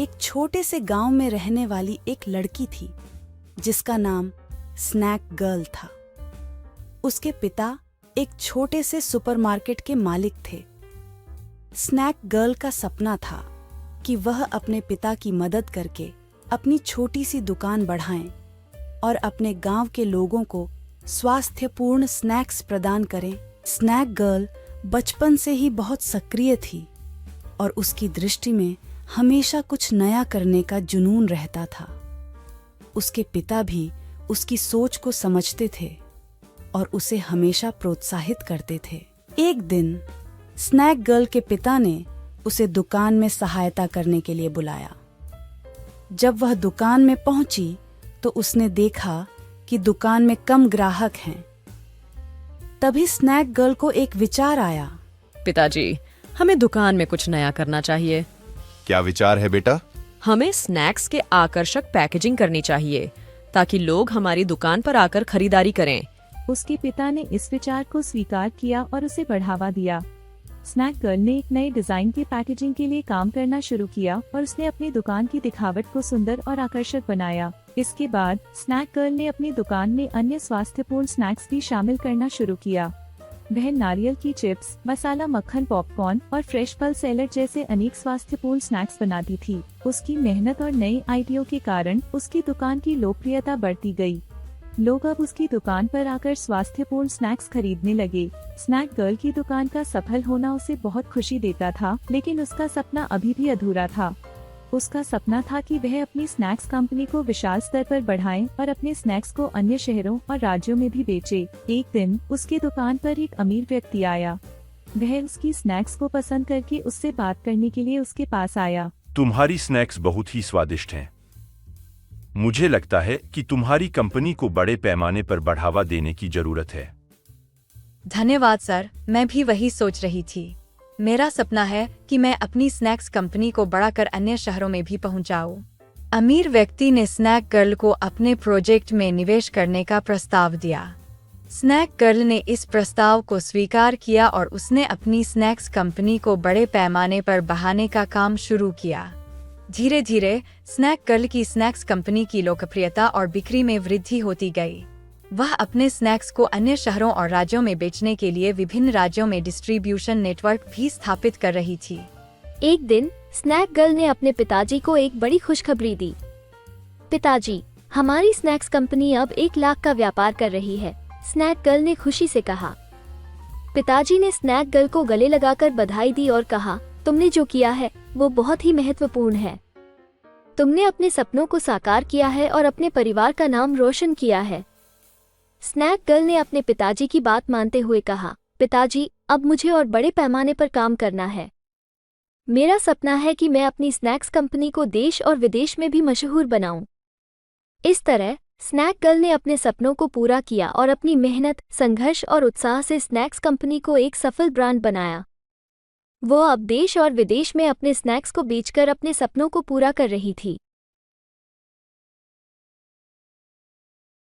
एक छोटे से गांव में रहने वाली एक लड़की थी जिसका नाम स्नैक गर्ल था। उसके पिता एक छोटे से सुपरमार्केट के मालिक थे। स्नैक गर्ल का सपना था कि वह अपने पिता की मदद करके अपनी छोटी सी दुकान बढ़ाएं और अपने गांव के लोगों को स्वास्थ्यपूर्ण स्नैक्स प्रदान करें। स्नैक गर्ल बचपन से ही बहुत सक्रिय थी और उसकी दृष्टि में हमेशा कुछ नया करने का जुनून रहता था। उसके पिता भी उसकी सोच को समझते थे और उसे हमेशा प्रोत्साहित करते थे। एक दिन स्नैक गर्ल के पिता ने उसे दुकान में सहायता करने के लिए बुलाया। जब वह दुकान में पहुंची तो उसने देखा कि दुकान में कम ग्राहक हैं। तभी स्नैक गर्ल को एक विचार आया। पिताजी, हमें दुकान में कुछ नया करना चाहिए। क्या विचार है बेटा? हमें स्नैक्स के आकर्षक पैकेजिंग करनी चाहिए ताकि लोग हमारी दुकान पर आकर खरीदारी करें। उसके पिता ने इस विचार को स्वीकार किया और उसे बढ़ावा दिया। स्नैक गर्ल ने एक नए डिजाइन की पैकेजिंग के लिए काम करना शुरू किया और उसने अपनी दुकान की दिखावट को सुंदर और आकर्षक बनाया। इसके बाद स्नैक गर्ल ने अपनी दुकान में अन्य स्वास्थ्यपूर्ण स्नैक्स भी शामिल करना शुरू किया। वह नारियल की चिप्स, मसाला मक्खन, पॉपकॉर्न और फ्रेश फल सैलेड जैसे अनेक स्वास्थ्यपूर्ण स्नैक्स बनाती थी। उसकी मेहनत और नए आइडिया के कारण उसकी दुकान की लोकप्रियता बढ़ती गई। लोग अब उसकी दुकान पर आकर स्वास्थ्यपूर्ण स्नैक्स खरीदने लगे। स्नैक गर्ल की दुकान का सफल होना उसे बहुत खुशी देता था, लेकिन उसका सपना अभी भी अधूरा था। उसका सपना था कि वह अपनी स्नैक्स कंपनी को विशाल स्तर पर बढ़ाए और अपने स्नैक्स को अन्य शहरों और राज्यों में भी बेचे। एक दिन उसकी दुकान पर एक अमीर व्यक्ति आया। वह उसकी स्नैक्स को पसंद करके उससे बात करने के लिए उसके पास आया। तुम्हारी स्नैक्स बहुत ही स्वादिष्ट हैं। मुझे लगता है कि तुम्हारी कंपनी को बड़े पैमाने पर बढ़ावा देने की जरूरत है। धन्यवाद सर, मैं भी वही सोच रही थी। मेरा सपना है कि मैं अपनी स्नैक्स कंपनी को बढ़ाकर अन्य शहरों में भी पहुंचाऊं। अमीर व्यक्ति ने स्नैक गर्ल को अपने प्रोजेक्ट में निवेश करने का प्रस्ताव दिया। स्नैक गर्ल ने इस प्रस्ताव को स्वीकार किया और उसने अपनी स्नैक्स कंपनी को बड़े पैमाने पर बढ़ाने का काम शुरू किया। धीरे धीरे स्नैक गर्ल की स्नैक्स कंपनी की लोकप्रियता और बिक्री में वृद्धि होती गई। वह अपने स्नैक्स को अन्य शहरों और राज्यों में बेचने के लिए विभिन्न राज्यों में डिस्ट्रीब्यूशन नेटवर्क भी स्थापित कर रही थी। एक दिन स्नैक गर्ल ने अपने पिताजी को एक बड़ी खुशखबरी दी। पिताजी, हमारी स्नैक्स कंपनी अब 1 लाख का व्यापार कर रही है। स्नैक गर्ल ने खुशी से कहा। पिताजी ने स्नैक गर्ल को गले लगाकर बधाई दी और कहा, तुमने जो किया है वो बहुत ही महत्वपूर्ण है। तुमने अपने सपनों को साकार किया है और अपने परिवार का नाम रोशन किया है। स्नैक गर्ल ने अपने पिताजी की बात मानते हुए कहा, पिताजी, अब मुझे और बड़े पैमाने पर काम करना है। मेरा सपना है कि मैं अपनी स्नैक्स कंपनी को देश और विदेश में भी मशहूर बनाऊं। इस तरह स्नैक गर्ल ने अपने सपनों को पूरा किया और अपनी मेहनत, संघर्ष और उत्साह से स्नैक्स कंपनी को एक सफल ब्रांड बनाया। वो अब देश और विदेश में अपने स्नैक्स को बेचकर अपने सपनों को पूरा कर रही थी।